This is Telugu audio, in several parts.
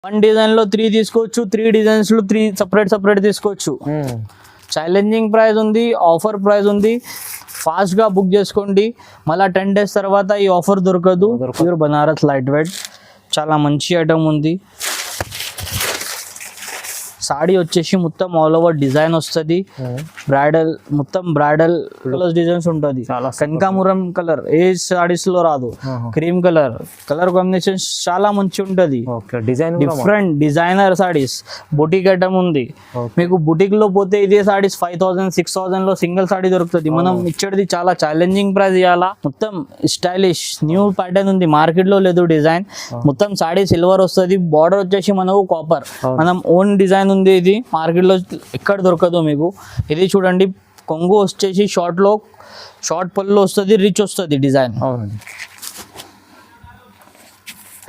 వన్ డిజైన్ లో 3 తీసుకోవచ్చు, 3 డిజైన్స్ లో 3 సపరేట్ తీసుకోవచ్చు. ఛాలెంజింగ్ ప్రైస్ ఉంది, ఆఫర్ ప్రైస్ ఉంది. ఫాస్ట్ గా బుక్ చేసుకోండి, మళ్ళీ 10 days తర్వాత ఈ ఆఫర్ దొరకదు. ప్యూర్ బనారస్ లైట్ వెయిట్ చాలా మంచి ఐటమ్ ఉంది. సాడీ వచ్చేసి మొత్తం ఆల్ ఓవర్ డిజైన్ వస్తుంది. బ్రైడల్ మొత్తం బ్రైడల్ కలర్స్ డిజైన్స్ ఉంటుంది. కనకామురం కలర్ ఏ సాడీస్ లో రాదు. క్రీమ్ కలర్ కాంబినేషన్ చాలా మంచి ఉంటది. డిఫరెంట్ డిజైనర్ సాడీస్ బుటిక్ ఐటమ్ ఉంది. మీకు బుటిక్ లో పోతే ఇదే సాడీస్ 5000 6000 లో సింగిల్ సాడీ దొరుకుతుంది. మనం ఇచ్చేది చాలా ఛాలెంజింగ్ ప్రైస్ ఇవ్వాలా. మొత్తం స్టైలిష్ న్యూ ప్యాటర్న్ ఉంది, మార్కెట్ లో లేదు డిజైన్. మొత్తం సాడీ సిల్వర్ వస్తుంది, బార్డర్ వచ్చేసి మనకు కాపర్. మనం ఓన్ డిజైన్ ఉంది. ఇది మార్కెట్ లో ఎక్కడ దొరకదు మీకు. ఇది చూడండి, కొంగు వచ్చేసి షార్ట్ పళ్ళు వస్తుంది, రిచ్ వస్తుంది design.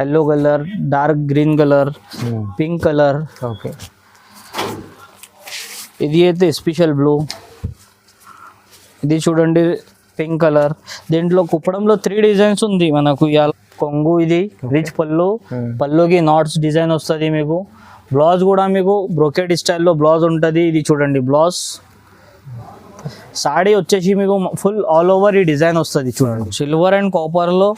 Yellow colour, dark green colour, pink colour. Okay, ఇది అయితే స్పెషల్ బ్లూ. ఇది చూడండి పింక్ కలర్. దీంట్లో కుప్పడంలో 3 డిజైన్స్ ఉంది మనకు. ఇవాళ కొంగు ఇది రిచ్ పళ్ళుకి నాట్స్ డిజైన్ వస్తుంది మీకు. బ్లౌజ్ కూడా మీకు బ్రోకెట్ స్టైల్లో బ్లౌజ్ ఉంటుంది. ఇది చూడండి బ్లౌజ్. సాడీ వచ్చేసి మీకు ఫుల్ ఆల్ ఓవర్ ఈ డిజైన్ వస్తుంది. చూడండి సిల్వర్ అండ్ కాపర్లో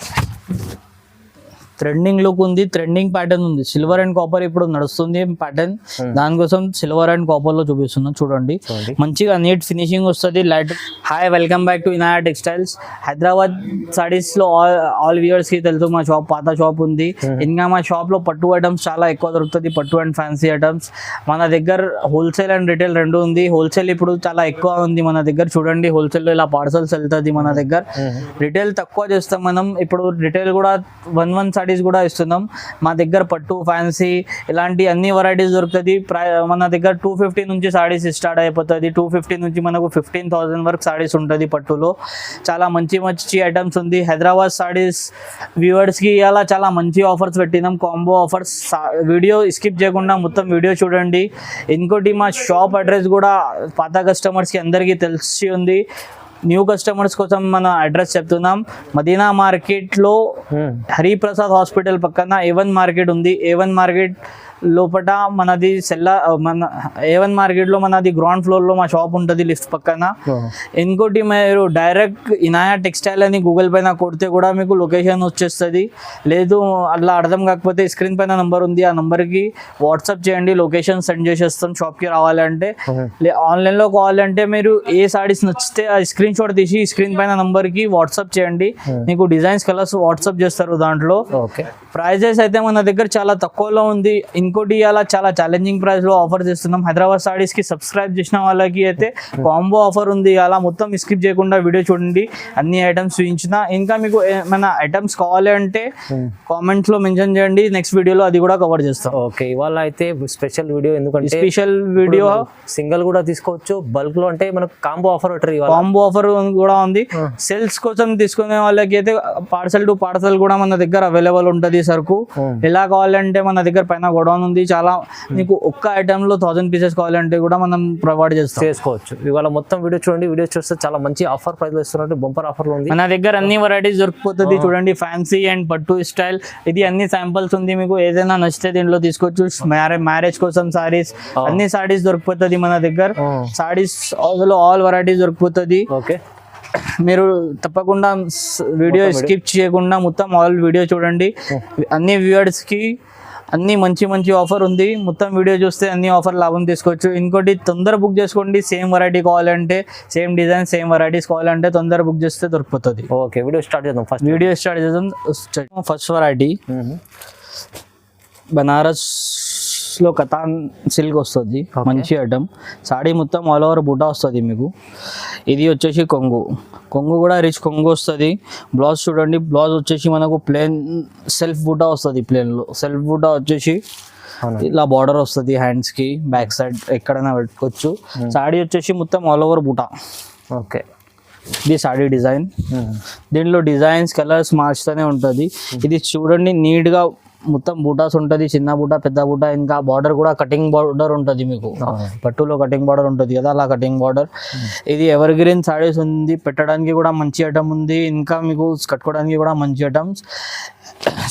ట్రెండింగ్ లుక్ ఉంది, ట్రెండింగ్ ప్యాటర్న్ ఉంది. సిల్వర్ అండ్ కాపర్ ఇప్పుడు నడుస్తుంది ప్యాటర్న్, దానికోసం సిల్వర్ అండ్ కాపర్ లో చూపిస్తున్నాం. చూడండి మంచిగా నీట్ ఫినిషింగ్ వస్తుంది, light. Hi, welcome back to Inaya textiles. Hyderabad saris లో ఆల్ వ్యూవర్స్ కి తెలుసు మా షాప్ పాత షాప్ ఉంది. ఇంకా మా షాప్ లో పట్టు ఐటమ్స్ చాలా ఎక్కువ దొరుకుతుంది, పట్టు అండ్ ఫ్యాన్సీ ఐటమ్స్. మన దగ్గర హోల్సేల్ అండ్ రిటైల్ రెండు ఉంది. హోల్సేల్ ఇప్పుడు చాలా ఎక్కువ ఉంది మన దగ్గర. చూడండి హోల్సేల్ లో ఇలా పార్సల్స్ వెళ్తుంది మన దగ్గర. రిటైల్ తక్కువ చేస్తాం మనం. ఇప్పుడు రిటైల్ కూడా 1 సాడీస్ కూడా ఇస్తున్నాం. మా దగ్గర పట్టు ఫ్యాన్సీ ఇలాంటి అన్ని వెరైటీస్ దొరుకుతుంది. మన దగ్గర 250 నుంచి సాడీస్ స్టార్ట్ అయిపోతుంది. 250 నుంచి మనకు 15,000 వరకు సాడీస్ ఉంటుంది పట్టులో. చాలా మంచి ఐటమ్స్ ఉంది. హైదరాబాద్ సాడీస్ వ్యూవర్స్ కి ఇలా చాలా మంచి ఆఫర్స్ పెట్టినాం, కాంబో ఆఫర్స్. వీడియో స్కిప్ చేయకుండా మొత్తం వీడియో చూడండి. ఇంకోటి మా షాప్ అడ్రస్ కూడా పాత కస్టమర్స్ కి అందరికీ తెలిసి ఉంది. న్యూ కస్టమర్స్ కోసం మన అడ్రస్ చెప్తున్నాం. మదీనా మార్కెట్ లో హరిప్రసాద్ హాస్పిటల్ పక్కన A1 మార్కెట్ ఉంది. A1 మార్కెట్ లోపల మనది A1 మార్కెట్ లో మనది గ్రౌండ్ ఫ్లోర్ లో మా షాప్ ఉంటుంది, లిఫ్ట్ పక్కన. ఇంకోటి మీరు డైరెక్ట్ ఇనాయా టెక్స్టైల్ అని గూగుల్ పైన కొడితే కూడా మీకు లొకేషన్ వచ్చేస్తుంది. లేదు అట్లా అర్థం కాకపోతే స్క్రీన్ పైన నంబర్ ఉంది, ఆ నంబర్ కి వాట్సాప్ చేయండి, లొకేషన్ సెండ్ చేసేస్తాం. షాప్ కి రావాలంటే, ఆన్లైన్ లో కావాలంటే మీరు ఏ సాడీస్ నచ్చితే ఆ స్క్రీన్ షాట్ తీసి స్క్రీన్ పైన నంబర్ కి వాట్సాప్ చేయండి. మీకు డిజైన్స్ కలర్స్ వాట్సాప్ చేస్తారు దాంట్లో. ప్రైజెస్ అయితే మన దగ్గర చాలా తక్కువలో ఉంది. ఇంకోటి అలా చాలా ఛాలెంజింగ్ ప్రైస్ లో ఆఫర్ చేస్తున్నాం. హైదరాబాద్ సాడీస్ కి సబ్స్క్రైబ్ చేసిన వాళ్ళకి అయితే కాంబో ఆఫర్ ఉంది. అలా మొత్తం స్కిప్ చేయకుండా వీడియో చూడండి, అన్ని ఐటమ్స్ చూపించిన. ఇంకా మీకు ఏమైనా ఐటమ్స్ కావాలి అంటే కామెంట్స్ లో మెన్షన్ చేయండి, నెక్స్ట్ వీడియోలో అది కూడా కవర్ చేస్తాం. ఓకే, ఇవాళ అయితే స్పెషల్ వీడియో. ఎందుకంటే స్పెషల్ వీడియో సింగిల్ కూడా తీసుకోవచ్చు, బల్క్ లో అంటే మనకు కాంబో ఆఫర్ కూడా ఉంది. సేల్స్ కోసం తీసుకునే వాళ్ళకి అయితే పార్సల్ టు పార్సల్ కూడా మన దగ్గర అవైలబుల్ ఉంటుంది సరుకు. ఎలా కావాలంటే మన దగ్గర పైన గోడౌన్ ఉంది. చాలా మీకు ఒక్క ఐటమ్ లో 1000 పీసెస్ కావాలంటే కూడా మనం ప్రొవైడ్ చేసుకోవచ్చు. ఇవాళ మొత్తం వీడియో చూడండి. వీడియో చూస్తే చాలా మంచి ఆఫర్ ప్రైస్ లో ఇస్తున్నట్టు బంపర్ ఆఫర్ లో ఉంది. మన దగ్గర అన్ని వెరైటీస్ దొరికిపోతుంది. చూడండి ఫ్యాన్సీ అండ్ పట్టు స్టైల్, ఇది అన్ని శాంపుల్స్ ఉంది. మీకు ఏదైనా నచ్చితే దీంట్లో తీసుకోవచ్చు. మ్యారేజ్ కోసం సారీస్, అన్ని సారీస్ దొరికిపోతుంది మన దగ్గర. సారీస్ ఆల్ వెరైటీస్ దొరికిపోతుంది. ఓకే, మీరు తప్పకుండా వీడియో స్కిప్ చేయకుండా మొత్తం ఆల్ వీడియో చూడండి. అన్ని వ్యూవర్స్ కి అన్ని మంచి ఆఫర్ ఉంది. మొత్తం వీడియో చూస్తే అన్ని ఆఫర్ లాభం తీసుకోవచ్చు. ఇంకోటి తొందర బుక్ చేసుకోండి. సేమ్ వెరైటీ కావాలంటే, సేమ్ డిజైన్ సేమ్ వెరైటీస్ కావాలంటే తొందర బుక్ చేస్తే దొరికిపోతుంది. ఓకే, వీడియో స్టార్ట్ చేద్దాం. ఫస్ట్ వెరైటీ బనారస్ లో కతాన్ సిల్క్ వస్తుంది, మంచి ఐటమ్. సాడీ మొత్తం ఆల్ ఓవర్ బుటా వస్తుంది మీకు. ఇది వచ్చేసి కొంగు కూడా రిచ్ కొంగు వస్తుంది. బ్లౌజ్ చూడండి, బ్లౌజ్ వచ్చేసి మనకు ప్లేన్ సెల్ఫ్ బుటా వస్తుంది. ప్లేన్లో సెల్ఫ్ బుటా వచ్చేసి ఇలా బార్డర్ వస్తుంది. హ్యాండ్స్ కి బ్యాక్ సైడ్ ఎక్కడైనా పెట్టుకోవచ్చు. సాడీ వచ్చేసి మొత్తం ఆల్ ఓవర్ బుటా. ఓకే, ఇది సాడీ డిజైన్. దీంట్లో డిజైన్స్ కలర్స్ మార్చుతూనే ఉంటుంది. ఇది చూడండి నీట్గా మొత్తం బూటాస్ ఉంటుంది, చిన్న బూటా పెద్ద బూటా, ఇంకా బార్డర్ కూడా కటింగ్ బార్డర్ ఉంటుంది మీకు. పట్టులో కటింగ్ బార్డర్ ఉంటుంది కదా, అలా కటింగ్ బార్డర్. ఇది ఎవర్ గ్రీన్ సారీస్ ఉంది, పెట్టడానికి కూడా మంచి ఐటమ్ ఉంది, ఇంకా మీకు కట్టుకోవడానికి కూడా మంచి ఐటమ్స్.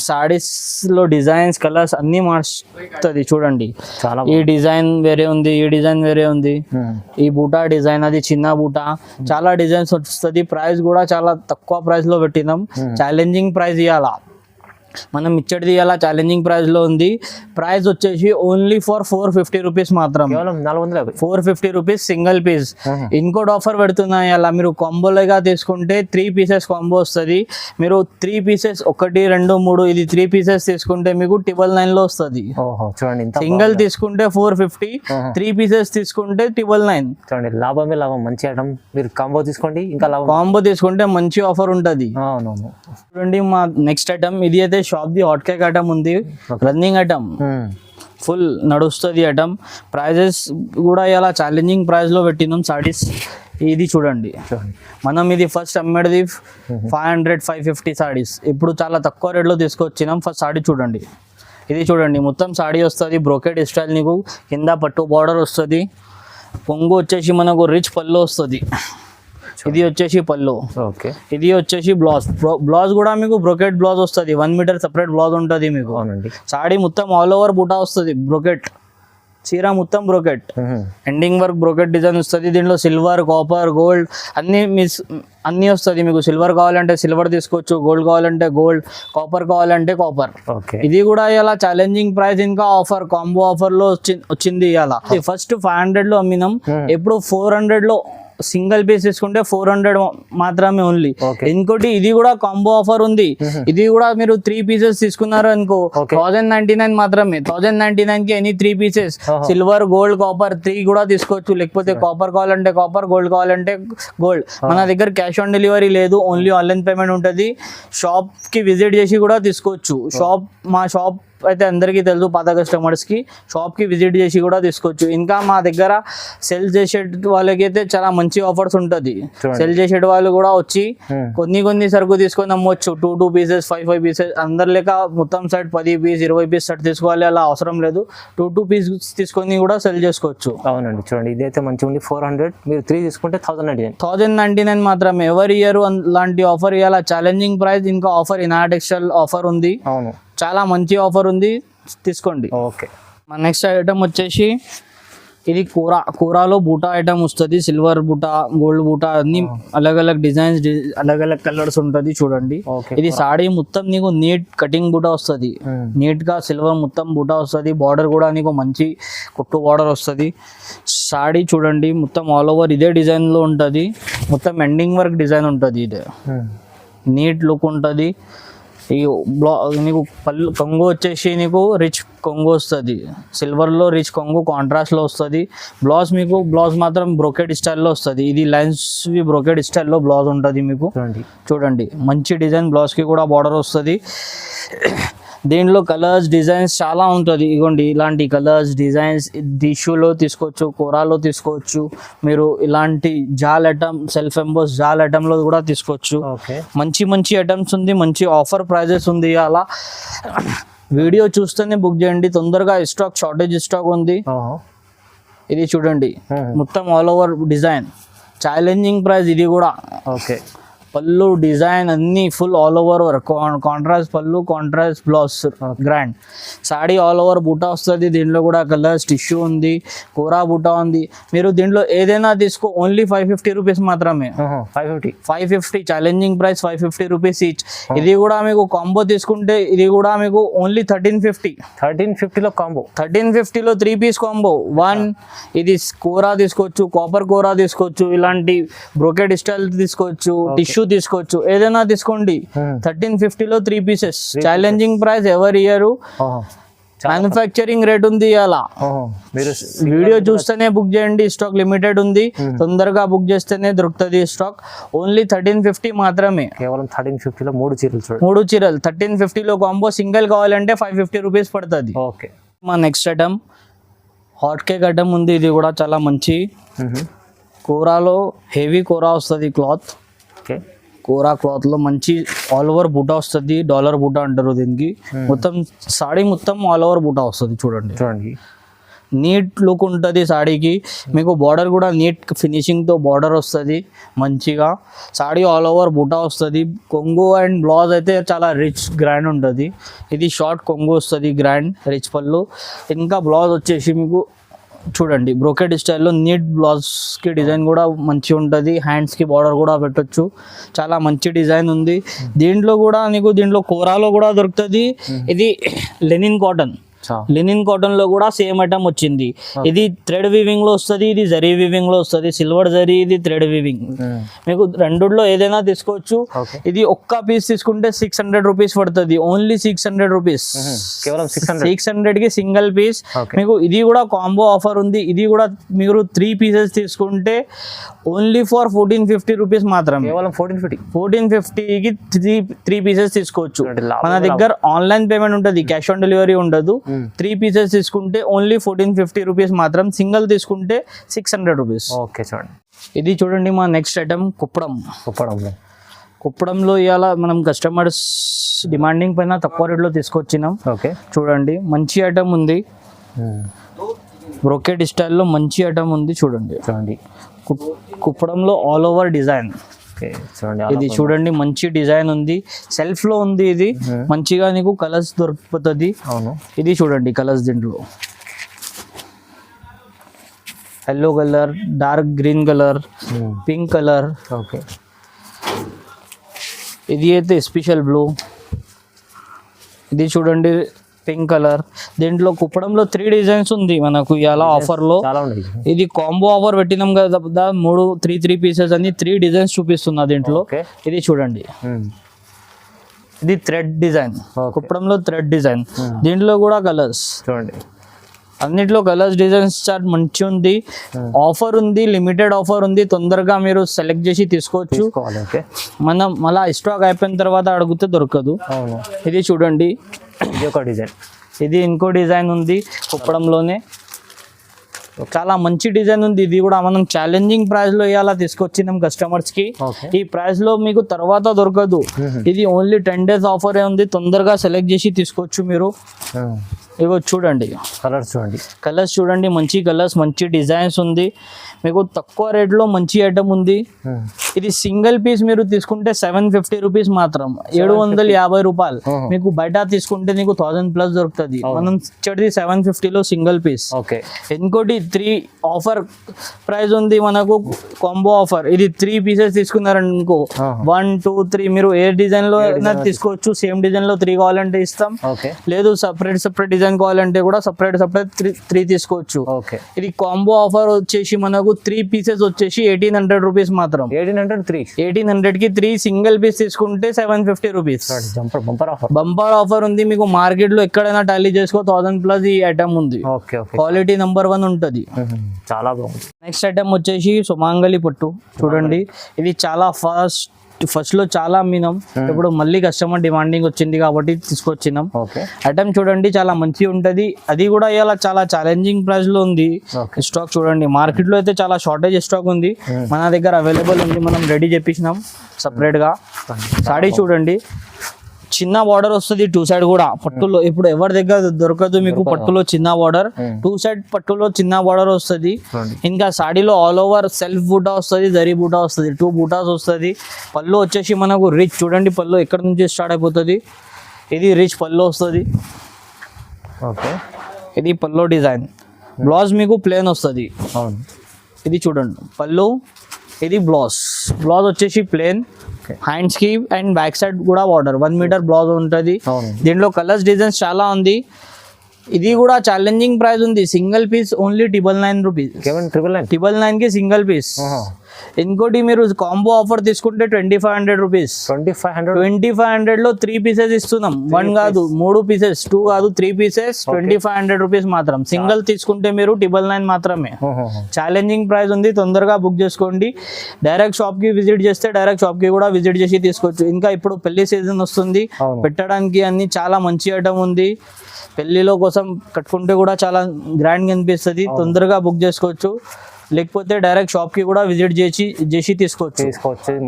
సారీస్ లో డిజైన్స్ కలర్స్ అన్ని మార్చుతుంది చూడండి. చాలా ఈ డిజైన్ వేరే ఉంది, ఈ డిజైన్ వేరే ఉంది, ఈ బూటా డిజైన్ అది చిన్న బూటా, చాలా డిజైన్స్ వస్తుంది. ప్రైస్ కూడా చాలా తక్కువ ప్రైస్ లో పెట్టినాం. ఛాలెంజింగ్ ప్రైస్ ఇవ్వాలా, మనం ఇచ్చడిది ఇలా ఛాలెంజింగ్ ప్రైస్ లో ఉంది. ప్రైస్ వచ్చేసి ఓన్లీ ఫర్ 450 రూపీస్ మాత్రం, కేవలం 450. 450 రూపీస్ సింగిల్ పీస్. ఇంకోటి ఆఫర్ పెడుతున్నాయి అలా, మీరు కాంబోలుగా తీసుకుంటే 3 పీసెస్ కాంబో వస్తుంది. మీరు 3 పీసెస్ 1 2 3 ఇది 3 పీసెస్ తీసుకుంటే మీకు 999 లో వస్తుంది. చూడండి, సింగిల్ తీసుకుంటే 450, 3 పీసెస్ తీసుకుంటే 999. చూడండి, లాభమే లాభం. మంచి ఐటమ్. మీరు కాంబో తీసుకోండి, ఇంకా లాభం. కాంబో తీసుకుంటే మంచి ఆఫర్ ఉంటుంది. అవునవును. చూడండి మా నెక్స్ట్ ఐటమ్ ఇది అయితే shop the hot cake item ఉంది, రన్నింగ్ ఐటమ్, ఫుల్ నడుస్తుంది ఐటమ్. ప్రైజెస్ కూడా ఇలా ఛాలెంజింగ్ ప్రైస్ లో పెట్టినాం సారీస్. ఇది చూడండి, మనం ఇది ఫస్ట్ అమ్మేది 500 550 సారీస్, ఇప్పుడు చాలా తక్కువ రేట్లో తీసుకొచ్చినాం. ఫస్ట్ సారీ చూడండి, ఇది చూడండి, మొత్తం సారీ వస్తుంది బ్రోకెట్ స్టైల్, నీకు కింద పట్టు బార్డర్ వస్తుంది, కొంగు వచ్చేసి మనకు రిచ్ పళ్ళు వస్తుంది. ఇది వచ్చేసి పళ్ళు, ఓకే. ఇది వచ్చేసి బ్లౌజ్. బ్లౌజ్ కూడా మీకు బ్రోకెట్ బ్లౌజ్ వస్తుంది, 1 మీటర్ సెపరేట్ బ్లౌజ్ ఉంటుంది మీకు. అవునండి. సాడీ మొత్తం ఆల్ ఓవర్ బూటా వస్తుంది, బ్రోకెట్ చీర మొత్తం brocade, ending work brocade design వస్తుంది. దీంట్లో సిల్వర్, కాపర్, గోల్డ్ అన్నీ వస్తుంది మీకు. సిల్వర్ కావాలంటే సిల్వర్ తీసుకోవచ్చు, గోల్డ్ కావాలంటే గోల్డ్, కాపర్ కావాలంటే కాపర్. ఇది కూడా ఇలా ఛాలెంజింగ్ ప్రైస్, ఇంకా ఆఫర్ కాంబో ఆఫర్ లో వచ్చింది. ఇలా ఫస్ట్ 500 లో అమ్మినాం, ఎప్పుడు 400 లో సింగిల్ పీస్ తీసుకుంటే 400 మాత్రమే ఓన్లీ. ఇంకోటి ఇది కూడా కాంబో ఆఫర్ ఉంది, ఇది కూడా మీరు 3 పీసెస్ తీసుకున్నారు అనుకో 1099 మాత్రమే. 1099 కి any 3 pieces silver, gold, copper 3 కూడా తీసుకోవచ్చు. లేకపోతే కాపర్ కావాలంటే కాపర్, గోల్డ్ కావాలంటే గోల్డ్. మన దగ్గర క్యాష్ ఆన్ డెలివరీ లేదు, ఓన్లీ ఆన్లైన్ పేమెంట్ ఉంటుంది. షాప్ కి విజిట్ చేసి కూడా తీసుకోవచ్చు. మా షాప్ అయితే అందరికీ తెలుసు, పాత కస్టమర్స్ కి షాప్ కి విజిట్ చేసి కూడా తీసుకోవచ్చు. ఇంకా మా దగ్గర సెల్ చేసే వాళ్ళకి అయితే చాలా మంచి ఆఫర్స్ ఉంటుంది. సెల్ చేసే వాళ్ళు కూడా వచ్చి కొన్ని సరుకు తీసుకొని అమ్మవచ్చు. 2 పీసెస్ 5 పీసెస్, అందరు లేక మొత్తం సెట్ 10 పీస్ 20 పీస్ సెట్ తీసుకోవాలి, అలా అవసరం లేదు. 2 పీస్ తీసుకొని కూడా సెల్ చేసుకోవచ్చు. అవునండి, చూడండి ఇదైతే మంచిగా ఉంది. 400, మీరు 3 తీసుకుంటే 1099 మాత్రమే. ఎవరి ఇయర్ లాంటి ఆఫర్ ఇవ్వాలి, ఛాలెంజింగ్ ప్రైస్. ఇంకా ఆఫర్ ఇనా టెక్స్టైల్ ఆఫర్ ఉంది, అవును, చాలా మంచి ఆఫర్ ఉంది, తీసుకోండి. ఓకే. మా నెక్స్ట్ ఐటమ్ వచ్చేసి ఇది కూరాలో బూటా ఐటమ్ వస్తుంది. సిల్వర్ బూటా, గోల్డ్ బూటా, అన్ని అలగ్ డిజైన్స్, అలగ్ కలర్స్ ఉంటుంది చూడండి. ఇది సాడీ మొత్తం నీకు నీట్ కటింగ్ బూటా వస్తుంది, నీట్ గా సిల్వర్ మొత్తం బూటా వస్తుంది. బార్డర్ కూడా నీకు మంచి కుట్టు బార్డర్ వస్తుంది. సాడీ చూడండి మొత్తం ఆల్ ఓవర్ ఇదే డిజైన్ లో ఉంటుంది, మొత్తం ఎండింగ్ వర్క్ డిజైన్ ఉంటుంది. ఇదే నీట్ లుక్ ఉంటుంది. ఈ నీకు పళ్ళు కొంగు వచ్చేసి నీకు రిచ్ కొంగు వస్తుంది, సిల్వర్లో రిచ్ కొంగు కాంట్రాస్ట్లో వస్తుంది. బ్లౌజ్ మాత్రం బ్రోకెట్ స్టైల్లో వస్తుంది. ఇది లైన్స్ బ్రోకెట్ స్టైల్లో బ్లౌజ్ ఉంటుంది మీకు. చూడండి మంచి డిజైన్, బ్లౌజ్కి కూడా బార్డర్ వస్తుంది. దీంట్లో కలర్స్ డిజైన్స్ చాలా ఉంటుంది. ఇగోండి ఇలాంటి కలర్స్ డిజైన్స్ టిష్యూలో తీసుకోవచ్చు, కూరాలో తీసుకోవచ్చు. మీరు ఇలాంటి జాల్ ఐటమ్, సెల్ఫ్ ఎంబోస్ జాల్ ఐటమ్లో కూడా తీసుకోవచ్చు. మంచి ఐటమ్స్ ఉంది, మంచి ఆఫర్ ప్రైజెస్ ఉంది. అలా వీడియో చూస్తేనే బుక్ చేయండి, తొందరగా షార్టేజ్ స్టాక్ ఉంది. ఇది చూడండి మొత్తం all over design, challenging price. ఇది కూడా ఓకే. పళ్ళు డిజైన్ అన్ని full all over work, contrast పళ్ళు, contrast blouse, grand sari all over బూటా వస్తుంది. దీంట్లో కూడా కలర్స్ టిష్యూ ఉంది, కూరా బూటా ఉంది. మీరు దీంట్లో ఏదైనా తీసుకో, ఓన్లీ 550 రూపీస్ మాత్రమే. 550 ఛాలెంజింగ్ ప్రైస్, 550 రూపీస్ ఈచ్. ఇది కూడా మీకు కాంబో తీసుకుంటే ఇది కూడా మీకు ఓన్లీ 1350 లో కాంబో. 1350 లో 3 పీస్ కాంబో. 1 ఇది కూరా తీసుకోవచ్చు, కాపర్ కూరా తీసుకోవచ్చు, ఇలాంటి బ్రోకెట్ స్టైల్ తీసుకోవచ్చు, టిష్యూ తీసుకోవచ్చు, ఏదైనా తీసుకోండి. 1350 లో 3 పీసెస్. ఛాలెంజింగ్ ప్రైస్ ఎవరి ఇయర్, మ్యానుఫ్యాక్చరింగ్ రేట్ ఉంది. అలా వీడియో చూస్తేనే బుక్ చేయండి, స్టాక్ లిమిటెడ్ ఉంది, తొందరగా బుక్ చేస్తేనే దొరుకుతుంది స్టాక్. ఓన్లీ 1350 మాత్రమే. కేవలం 1350 లో 3 చీరలు. 3 చీరలు 1350 లో కాంబో. సింగిల్ కావాలంటే 550 రూపీస్ పడుతుంది. ఓకే. మా next item hot cake item ఉంది. ఇది కూడా చాలా మంచి కూరాలో హెవీ కూరా వస్తుంది క్లాత్. కోరా క్లాత్ లో మంచి ఆల్ ఓవర్ బూటా వస్తుంది, డాలర్ బూటా అంటారు దీనికి. మొత్తం సాడీ మొత్తం ఆల్ ఓవర్ బూటా వస్తుంది చూడండి. నీట్ లుక్ ఉంటుంది సాడీకి. మీకు బార్డర్ కూడా నీట్ ఫినిషింగ్తో బార్డర్ వస్తుంది మంచిగా. సాడీ ఆల్ ఓవర్ బూటా వస్తుంది. కొంగు అండ్ బ్లౌజ్ అయితే చాలా రిచ్ గ్రాండ్ ఉంటుంది. ఇది షార్ట్ కొంగు వస్తుంది, గ్రాండ్ రిచ్ పళ్ళు. ఇంకా బ్లౌజ్ వచ్చేసి మీకు చూడండి బ్రోకెడ్ స్టైల్లో నీట్ బ్లౌజ్కి డిజైన్ కూడా మంచిగా ఉంటుంది. హ్యాండ్స్కి బార్డర్ కూడా పెట్టొచ్చు. చాలా మంచి డిజైన్ ఉంది. దీంట్లో కూడా నీకు దీంట్లో కోరాలో కూడా దొరుకుతుంది. ఇది లెనిన్ కాటన్, లినిన్ కాటన్ లో కూడా సేమ్ ఐటమ్ వచ్చింది. ఇది థ్రెడ్ వీవింగ్ లో వస్తుంది, ఇది జరీ వీవింగ్ లో వస్తుంది. సిల్వర్ జరీ, ఇది థ్రెడ్ వీవింగ్. మీకు రెండులో ఏదైనా తీసుకోవచ్చు. ఇది ఒక్క పీస్ తీసుకుంటే 600 రూపీస్ పడుతుంది. ఓన్లీ 600 రూపీస్, కేవలం 600 కి సింగిల్ పీస్. మీకు ఇది కూడా కాంబో ఆఫర్ ఉంది. ఇది కూడా మీరు 3 పీసెస్ తీసుకుంటే ఓన్లీ ఫర్ 1450 రూపీస్ మాత్రమే. కేవలం 1450కి 3 పీసెస్ తీసుకోవచ్చు. మన దగ్గర ఆన్లైన్ పేమెంట్ ఉంటుంది, క్యాష్ ఆన్ డెలివరీ ఉండదు. 3 పీసెస్ తీసుకుంటే ఓన్లీ 1450 రూపీస్ మాత్రం. సింగిల్ తీసుకుంటే 600 రూపీస్. ఓకే చూడండి. ఇది చూడండి మా నెక్స్ట్ ఐటమ్ కుప్పడంలో ఇవాళ మనం కస్టమర్స్ డిమాండింగ్ పైన తక్కువ రేట్లో తీసుకొచ్చినాం. ఓకే చూడండి మంచి ఐటమ్ ఉంది. బ్రోకెడ్ స్టైల్లో మంచి ఐటమ్ ఉంది చూడండి. కుప్పడంలో ఆల్ ఓవర్ డిజైన్. ఇది చూడండి మంచి డిజైన్ ఉంది. సెల్ఫ్ లో ఉంది. ఇది మంచిగా నీకు కలర్స్ దొరికిపోతుంది. ఇది చూడండి కలర్స్ దీంట్లో yellow colour, dark green colour, pink colour. Okay ఇది అయితే స్పెషల్ బ్లూ. ఇది చూడండి పింక్ కలర్. దీంట్లో కుప్పడంలో 3 డిజైన్స్ ఉంది మనకు ఇవాళ ఆఫర్ లో. ఇది కాంబో ఆఫర్ పెట్టినాం కదా, 3 పీసెస్ అని 3 డిజైన్స్ చూపిస్తున్నా దీంట్లో. ఇది చూడండి, ఇది థ్రెడ్ డిజైన్, కుప్పడంలో థ్రెడ్ డిజైన్. దీంట్లో కూడా కలర్స్ చూడండి, అన్నిట్లో కలర్స్ డిజైన్స్ చార్ట్ మంచి ఉంది. ఆఫర్ ఉంది, లిమిటెడ్ ఆఫర్ ఉంది. తొందరగా మీరు సెలెక్ట్ చేసి తీసుకోవచ్చు. మనం మళ్ళీ స్టాక్ అయిపోయిన తర్వాత అడిగితే దొరకదు. ఇది చూడండి, ఇది ఒక డిజైన్. ఇది ఇంకో డిజైన్ ఉంది కుప్పడంలోనే, చాలా మంచి డిజైన్ ఉంది. ఇది కూడా మనం ఛాలెంజింగ్ ప్రైస్ లో ఇవాళ తీసుకొచ్చినాం కస్టమర్స్ కి. ఈ ప్రైస్ లో మీకు తర్వాత దొరకదు. ఇది ఓన్లీ 10 days ఆఫర్ ఉంది. తొందరగా సెలెక్ట్ చేసి తీసుకోవచ్చు మీరు. ఇగో చూడండి కలర్స్ చూడండి, మంచి కలర్స్, మంచి డిజైన్స్ ఉంది. మీకు తక్కువ రేట్లో మంచి ఐటమ్ ఉంది. ఇది సింగిల్ పీస్ మీరు తీసుకుంటే 750 రూపీస్ మాత్రం, 750 రూపాయలు. మీకు బయట తీసుకుంటే నీకు 1000+ దొరుకుతుంది. మనం ఇచ్చేది 750లో సింగిల్ పీస్. ఇంకోటి 3 ఆఫర్ ప్రైస్ ఉంది మనకు, కాంబో ఆఫర్. ఇది 3 పీసెస్ తీసుకున్నారనుకో 1 2 3 మీరు ఏ డిజైన్ లో తీసుకోవచ్చు. సేమ్ డిజైన్ లో 3 కావాలంటే ఇస్తాం, లేదు సపరేట్ డిజైన్ కావాలంటే కూడా సపరేట్ 3 తీసుకోవచ్చు. ఇది కాంబో ఆఫర్ వచ్చేసి మనకు 3 పీసెస్ వచ్చేసి 1800 రూపీస్ మాత్రం. 1800 కి 3 సింగిల్ పీస్ తీసుకుంటే 750 రూపీస్. బంపర్ ఆఫర్ ఉంది. మీకు మార్కెట్ లో ఎక్కడైనా టాలీ చేసుకో 1000+ ఈ ఐటమ్ ఉంది. క్వాలిటీ నెంబర్ 1 ఉంటది, చాలా బాగుంది. నెక్స్ట్ ఐటమ్ వచ్చేసి సుమంగళి పట్టు చూడండి. ఇది చాలా ఫస్ట్ లో చాలా అమ్మినాం, ఇప్పుడు మళ్ళీ కస్టమర్ డిమాండింగ్ వచ్చింది కాబట్టి తీసుకొచ్చినాం. ఐటమ్ చూడండి చాలా మంచి ఉంటది. అది కూడా ఇలా చాలా ఛాలెంజింగ్ ప్రైస్ లో ఉంది. స్టాక్ చూడండి, మార్కెట్ లో అయితే చాలా షార్టేజ్ స్టాక్ ఉంది, మన దగ్గర అవైలబుల్ ఉంది. మనం రెడీ చేపించినాం సపరేట్ గా. సాడీ చూడండి, చిన్న బార్డర్ వస్తుంది 2 సైడ్ కూడా పట్టులో. ఇప్పుడు ఎవరి దగ్గర దొరకదు మీకు పట్టులో చిన్న బార్డర్. 2 సైడ్ పట్టులో చిన్న బార్డర్ వస్తుంది. ఇంకా సాడీలో ఆల్ ఓవర్ సెల్ఫ్ బూటా వస్తుంది, జరీ బూటా వస్తుంది, 2 బూటాస్ వస్తుంది. పళ్ళు వచ్చేసి మనకు రిచ్ చూడండి, పళ్ళు ఎక్కడ నుంచి స్టార్ట్ అయిపోతుంది. ఇది రిచ్ పళ్ళు వస్తుంది. ఇది పళ్ళు డిజైన్. బ్లౌజ్ మీకు ప్లేన్ వస్తుంది. ఇది చూడండి పళ్ళు, ఇది బ్లౌజ్ వచ్చేసి ప్లేన్. హ్యాండ్స్ కి అండ్ బ్యాక్ సైడ్ కూడా బార్డర్ 1 మీటర్ బ్లౌజ్ ఉంటుంది. దీంట్లో కలర్స్ డిజైన్స్ చాలా ఉంది. ఇది కూడా ఛాలెంజింగ్ ప్రైస్ ఉంది. Single piece only 999 rupees. 999 కి సింగిల్ పీస్. ఇంకోటి మీరు కాంబో ఆఫర్ తీసుకుంటే 2500 రూపీస్. 2500 లో 3 పీసెస్ ఇస్తున్నాం. 1 కాదు 3 పీసెస్, 2 కాదు 3 పీసెస్ 2500 రూపీస్ మాత్రం. సింగిల్ తీసుకుంటే మీరు 999 మాత్రమే. ఛాలెంజింగ్ ప్రైస్ ఉంది, తొందరగా బుక్ చేసుకోండి. డైరెక్ట్ షాప్ కి విజిట్ చేస్తే డైరెక్ట్ షాప్ కి కూడా విజిట్ చేసి తీసుకోవచ్చు. ఇంకా ఇప్పుడు పెళ్లి సీజన్ వస్తుంది, పెట్టడానికి అన్ని చాలా మంచి ఐటమ్ ఉంది. పెళ్లిలో కోసం కట్టుకుంటే కూడా చాలా గ్రాండ్ గా అనిపిస్తుంది. తొందరగా బుక్ చేసుకోవచ్చు. లేకపోతే డైరెక్ట్ షాప్ కి కూడా విజిట్ చేసి తీసుకోవచ్చు.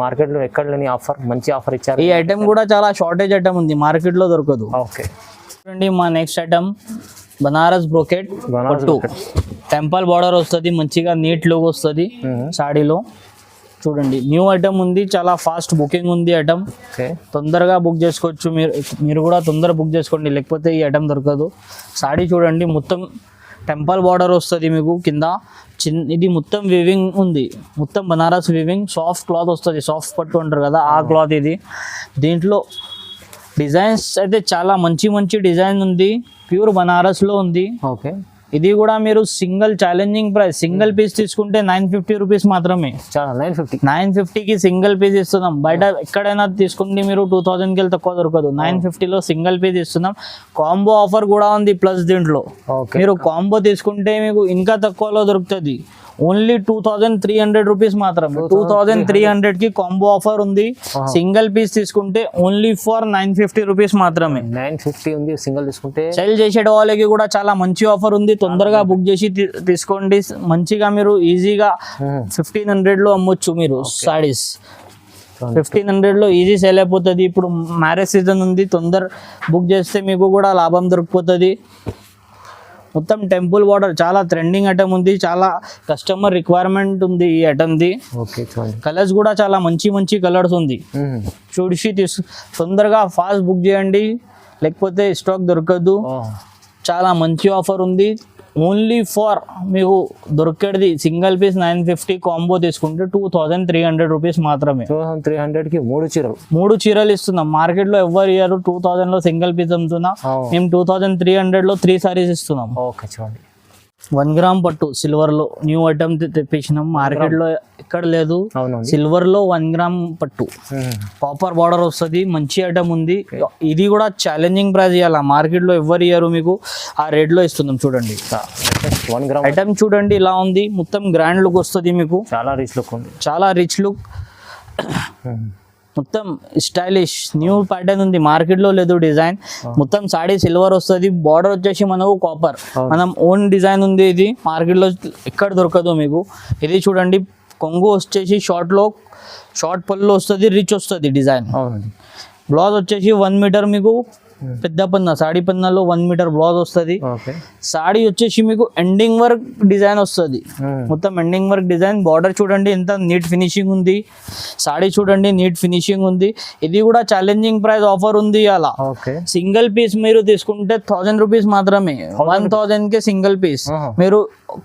మార్కెట్ లో ఎక్కడ లేని ఆఫర్, మంచి ఆఫర్ ఇచ్చారు. ఈ ఐటమ్ కూడా చాలా షార్టేజ్ ఐటమ్ ఉంది, మార్కెట్ లో దొరకదు. ఓకే చూడండి మా నెక్స్ట్ ఐటమ్ బనారస్ బ్రోకెట్ పట్టు. టెంపుల్ బార్డర్ వస్తుంది, మంచిగా నీట్ లుక్ వస్తుంది సాడీలో. చూడండి న్యూ ఐటమ్ ఉంది, చాలా ఫాస్ట్ బుకింగ్ ఉంది ఐటమ్. తొందరగా బుక్ చేసుకోవచ్చు, మీరు కూడా తొందరగా బుక్ చేసుకోండి, లేకపోతే ఈ ఐటమ్ దొరకదు. సాడీ చూడండి మొత్తం టెంపుల్ బార్డర్ వస్తుంది మీకు కింద. ఇది మొత్తం వివింగ్ ఉంది, మొత్తం బనారస్ వివింగ్. సాఫ్ట్ క్లాత్ వస్తుంది, సాఫ్ట్ పట్టు అంటారు కదా ఆ క్లాత్ ఇది. దీంట్లో డిజైన్స్ అయితే చాలా మంచి డిజైన్ ఉంది, ప్యూర్ బనారస్లో ఉంది. ఓకే ఇది కూడా మీరు single challenging price, single piece తీసుకుంటే 950 రూపీస్ మాత్రమే. 950కి సింగిల్ పీస్ ఇస్తున్నాం. బయట ఎక్కడైనా తీసుకుంటే మీరు 2000కి వెళ్ళి తక్కువ దొరకదు. 950లో సింగిల్ పీస్ ఇస్తున్నాం. కాంబో ఆఫర్ కూడా ఉంది ప్లస్ దీంట్లో. మీరు కాంబో తీసుకుంటే మీకు ఇంకా తక్కువలో దొరుకుతుంది. ఓన్లీ 2300 రూపీస్ మాత్రమే. 2300కి కాంబో ఆఫర్ ఉంది. సింగిల్ పీస్ తీసుకుంటే ఓన్లీ ఫర్ 950 రూపీస్ మాత్రమే. 950 ఉంది సింగిల్ తీసుకుంటే. సెల్ చేసే వాళ్ళకి కూడా చాలా మంచి ఆఫర్ ఉంది, తొందరగా బుక్ చేసి తీసుకోండి. మంచిగా మీరు ఈజీగా 1500లో అమ్మొచ్చు మీరు సారీస్. 1500లో ఈజీ సేల్ అయిపోతుంది. ఇప్పుడు మ్యారేజ్ సీజన్ ఉంది, తొందర బుక్ చేస్తే మీకు కూడా లాభం దొరికిపోతుంది. మొత్తం టెంపుల్ బార్డర్ చాలా ట్రెండింగ్ ఐటమ్ ఉంది, చాలా కస్టమర్ రిక్వైర్మెంట్ ఉంది ఈ ఐటమ్ది. కలర్స్ కూడా చాలా మంచి కలర్స్ ఉంది. చూసి తొందరగా ఫాస్ట్ బుక్ చేయండి, లేకపోతే స్టాక్ దొరకదు. చాలా మంచి ఆఫర్ ఉంది. ఓన్లీ ఫర్ మీకు దొరికేది సింగిల్ పీస్ 950, కాంబో తీసుకుంటే 2300 రూపీస్ మాత్రమే. 2300కి 3 చీరలు ఇస్తున్నాం. మార్కెట్ లో ఎవరు ఇయర్ 2000లో సింగిల్ పీస్ అమ్ముతున్నా, మేము 2300లో 3 సారీస్ ఇస్తున్నాం. ఓకే చూడండి 1 గ్రామ్ పట్టు సిల్వర్ లో న్యూ ఐటమ్ తెప్పించినాం. మార్కెట్ లో ఎక్కడ లేదు. సిల్వర్ లో 1 గ్రామ్ పట్టు, కాపర్ బార్డర్ వస్తుంది, మంచి ఐటమ్ ఉంది. ఇది కూడా ఛాలెంజింగ్ ప్రైస్ ఇవ్వాలి, మార్కెట్ లో ఎవరు ఇయర్ మీకు ఆ రేట్ లో ఇస్తున్నాం. చూడండి 1 గ్రామ్ ఐటమ్ చూడండి ఇలా ఉంది, మొత్తం గ్రాండ్ లుక్ వస్తుంది మీకు. చాలా రిచ్ లుక్ ఉంది, చాలా రిచ్ లుక్, మొత్తం స్టైలిష్ న్యూ ప్యాటర్న్ ఉంది, మార్కెట్ లో లేదు డిజైన్. మొత్తం సాడీ సిల్వర్ వస్తుంది, బార్డర్ వచ్చేసి మనకు కాపర్, మనం ఓన్ డిజైన్ ఉంది. ఇది మార్కెట్ లో ఎక్కడ దొరకదు మీకు. ఇది చూడండి కొంగు వచ్చేసి షార్ట్ పళ్ళు వస్తుంది, రిచ్ వస్తుంది డిజైన్. బ్లౌజ్ వచ్చేసి 1 మీటర్ మీకు పెద్ద పన్న, సాడీ పన్నాలో 1 మీటర్ బ్లౌజ్ వస్తుంది. సాడీ వచ్చేసి మీకు ఎండింగ్ వర్క్ డిజైన్ వస్తుంది, మొత్తం ఎండింగ్ వర్క్ డిజైన్. బార్డర్ చూడండి ఎంత నీట్ ఫినిషింగ్ ఉంది, సాడీ చూడండి నీట్ ఫినిషింగ్ ఉంది. ఇది కూడా ఛాలెంజింగ్ ప్రైస్ ఆఫర్ ఉంది. అలా సింగిల్ పీస్ మీరు తీసుకుంటే 1000 రూపీస్ మాత్రమే, 1000కి సింగిల్ పీస్. మీరు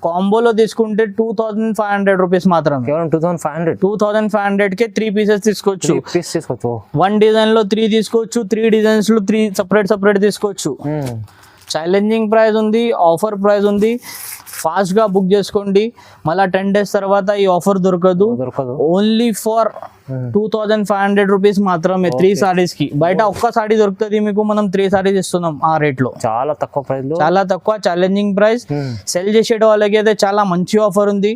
కాంబోలో తీసుకుంటే 2500 రూపీస్ మాత్రమే. 2500కి 3 పీసెస్ తీసుకోవచ్చు. 1 డిజైన్ లో 3 తీసుకోవచ్చు, 3 డిజైన్స్ లో 3 సపరేట్ తీసుకోవచ్చు. ఛాలెంజింగ్ ప్రైస్ ఉంది, ఆఫర్ ప్రైస్ ఉంది. ఫాస్ట్ గా బుక్ చేసుకోండి, మళ్ళీ 10 డేస్ తర్వాత ఈ ఆఫర్ దొరకదు. ఓన్లీ ఫర్ 2500 రూపీస్ మాత్రమే 3 సారీస్ కి. బయట ఒక్క సారీ దొరుకుతుంది మీకు, మనం 3 సారీస్ ఇస్తున్నాం ఆ రేట్ లో. చాలా తక్కువ ప్రైస్ లో, చాలా తక్కువ ఛాలెంజింగ్ ప్రైస్. సెల్ చేసే వాళ్ళకి అయితే చాలా మంచి ఆఫర్ ఉంది.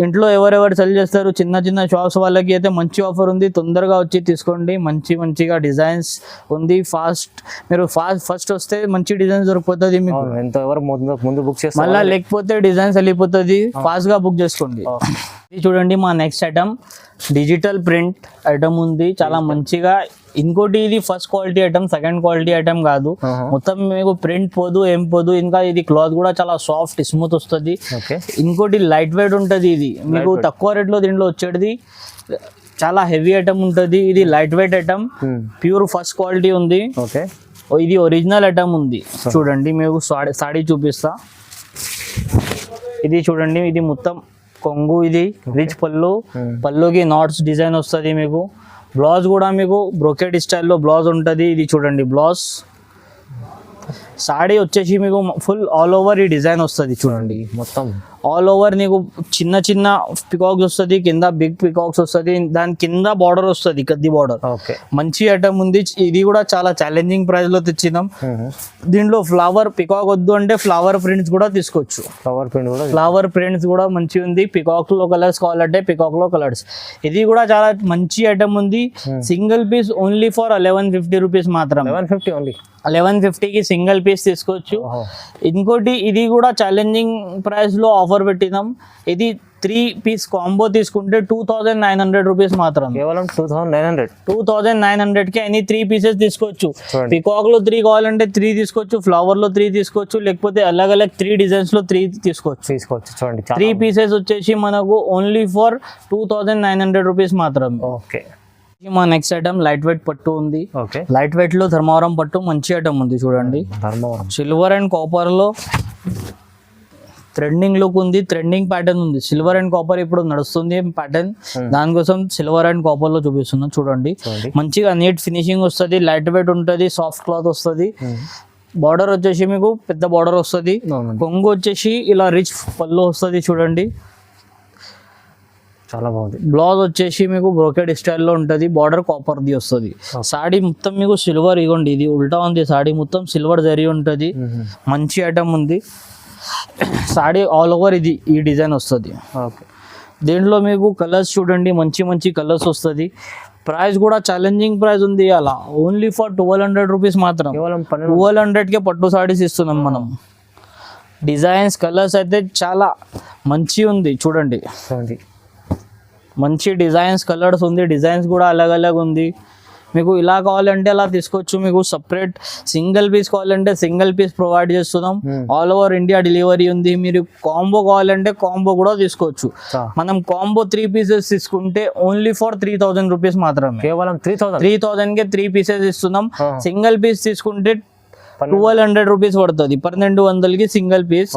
ఇంట్లో ఎవరెవరు సెల్ చేస్తారు, చిన్న షాప్స్ వాళ్ళకి అయితే మంచి ఆఫర్ ఉంది. తొందరగా వచ్చి తీసుకోండి, మంచిగా డిజైన్స్ ఉంది. మీరు ఫస్ట్ వస్తే మంచి డిజైన్స్ దొరికిపోతుంది మీకు. ఎవరు ముందు బుక్ చేస్తారు మళ్ళీ, లేకపోతే డిజైన్స్ వెళ్ళిపోతుంది. ఫాస్ట్ గా బుక్ చేసుకోండి. ఇది చూడండి మా next item digital print item ఉంది, చాలా మంచిగా. ఇంకోటి ఇది first quality item, second quality item కాదు. మొత్తం మీకు ప్రింట్ పోదు, ఏం పోదు. ఇంకా ఇది క్లాత్ కూడా చాలా సాఫ్ట్ స్మూత్ వస్తుంది. ఇంకోటి లైట్ వెయిట్ ఉంటుంది. ఇది మీకు తక్కువ రేట్ లో దీంట్లో వచ్చేది. చాలా హెవీ ఐటమ్ ఉంటుంది. ఇది light weight item, pure first quality ఉంది. ఇది ఒరిజినల్ ఐటమ్ ఉంది. చూడండి మీకు సాడీ చూపిస్తా. ఇది చూడండి, ఇది మొత్తం కొంగు, ఇది రిచ్ పళ్ళుకి నాట్స్ డిజైన్ వస్తుంది మీకు. బ్లౌజ్ కూడా మీకు బ్రోకెట్ స్టైల్లో బ్లౌజ్ ఉంటుంది. ఇది చూడండి బ్లౌజ్. సాడీ వచ్చేసి మీకు ఫుల్ ఆల్ ఓవర్ ఈ డిజైన్ వస్తుంది. చూడండి మొత్తం ఆల్ ఓవర్ నీకు చిన్న పికాక్స్ వస్తుంది, కింద బిగ్ పికాక్స్ వస్తుంది, దాని కింద బార్డర్ వస్తుంది, కద్ది బార్డర్. మంచి ఐటమ్ ఉంది. ఇది కూడా చాలా ఛాలెంజింగ్ ప్రైస్ లో తెచ్చినాం. దీంట్లో ఫ్లవర్ పికాక్ వద్దు అంటే ఫ్లవర్ ప్రింట్స్ కూడా తీసుకోవచ్చు. ఫ్లవర్ ప్రింట్స్ కూడా మంచి ఉంది. పికాక్ లో కలర్స్ కావాలంటే పికాక్ లో కలర్స్. ఇది కూడా చాలా మంచి ఐటమ్ ఉంది. Single piece only for 1150 rupees మాత్రం. 1150కి సింగిల్ పీస్ తీసుకోవచ్చు. ఇంకోటి ఇది కూడా ఛాలెంజింగ్ ప్రైస్ లో ఆఫర్ పెట్టినాం. ఇది 3 పీస్ కాంబో తీసుకుంటే 2900 రూపీస్ మాత్రం, కేవలం 2900కి అన్ని 3 పీసెస్ తీసుకోవచ్చు. పికాక్ లో 3 కావాలంటే 3 తీసుకోవచ్చు, ఫ్లవర్ లో 3 తీసుకోవచ్చు, లేకపోతే అలగ్ 3 డిజైన్స్ లో 3 తీసుకోవచ్చు. చూడండి 3 పీసెస్ వచ్చేసి మనకు ఓన్లీ ఫర్ 2900 రూపీస్ మాత్రం. ఓకే. మా నెక్స్ట్ ఐటమ్ లైట్ వెయిట్ పట్టు ఉంది. ఓకే, లైట్ వెయిట్ లో ధర్మవరం పట్టు మంచి ఐటమ్ ఉంది చూడండి. ధర్మవరం సిల్వర్ అండ్ కాపర్ లో ట్రెండింగ్ లుక్ ఉంది, ట్రెండింగ్ ప్యాటర్న్ ఉంది. సిల్వర్ అండ్ కాపర్ ఇప్పుడు నడుస్తుంది ప్యాటర్న్, దానికోసం సిల్వర్ అండ్ కాపర్ లో చూపిస్తున్నాం చూడండి. మంచిగా నీట్ ఫినిషింగ్ వస్తుంది, లైట్ వెయిట్ ఉంటుంది, సాఫ్ట్ క్లాత్ వస్తుంది. బార్డర్ వచ్చేసి మీకు పెద్ద బార్డర్ వస్తుంది. కొంగు వచ్చేసి ఇలా రిచ్ పళ్ళు వస్తుంది చూడండి. చాలా బాగుంది. బ్లౌజ్ వచ్చేసి మీకు బ్రోకెడ్ స్టైల్లో ఉంటుంది, బార్డర్ కాపర్ ది వస్తుంది. సాడీ మొత్తం మీకు సిల్వర్ ఇవ్వండి, ఇది ఉల్టా ఉంది సాడీ మొత్తం సిల్వర్ జరీ ఉంటుంది. మంచి ఐటమ్ ఉంది. సాడీ ఆల్ ఓవర్ ఇది ఈ డిజైన్ వస్తుంది. ఓకే, దీంట్లో మీకు కలర్స్ చూడండి, మంచి మంచి కలర్స్ వస్తుంది. ప్రైస్ కూడా ఛాలెంజింగ్ ప్రైస్ ఉంది, అలా ఓన్లీ ఫర్ 1200 రూపీస్ మాత్రం. కేవలం 1200కే పట్టు సాడీస్ ఇస్తున్నాం మనం. డిజైన్స్ కలర్స్ అయితే చాలా మంచి ఉంది చూడండి. మంచి డిజైన్స్ కలర్స్ ఉంది, డిజైన్స్ కూడా అలగ్ ఉంది. మీకు ఇలా కావాలంటే అలా తీసుకోవచ్చు. మీకు సపరేట్ సింగిల్ పీస్ కావాలంటే సింగిల్ పీస్ ప్రొవైడ్ చేస్తున్నాం. ఆల్ ఓవర్ ఇండియా డెలివరీ ఉంది. మీరు కాంబో కావాలంటే కాంబో కూడా తీసుకోవచ్చు. మనం కాంబో 3 పీసెస్ తీసుకుంటే ఓన్లీ ఫర్ 3000 రూపీస్ మాత్రమే. కేవలం 3000కే 3 పీసెస్ ఇస్తున్నాం. సింగిల్ పీస్ తీసుకుంటే 1200 రూపీస్ పడుతుంది. 1200కి సింగిల్ పీస్.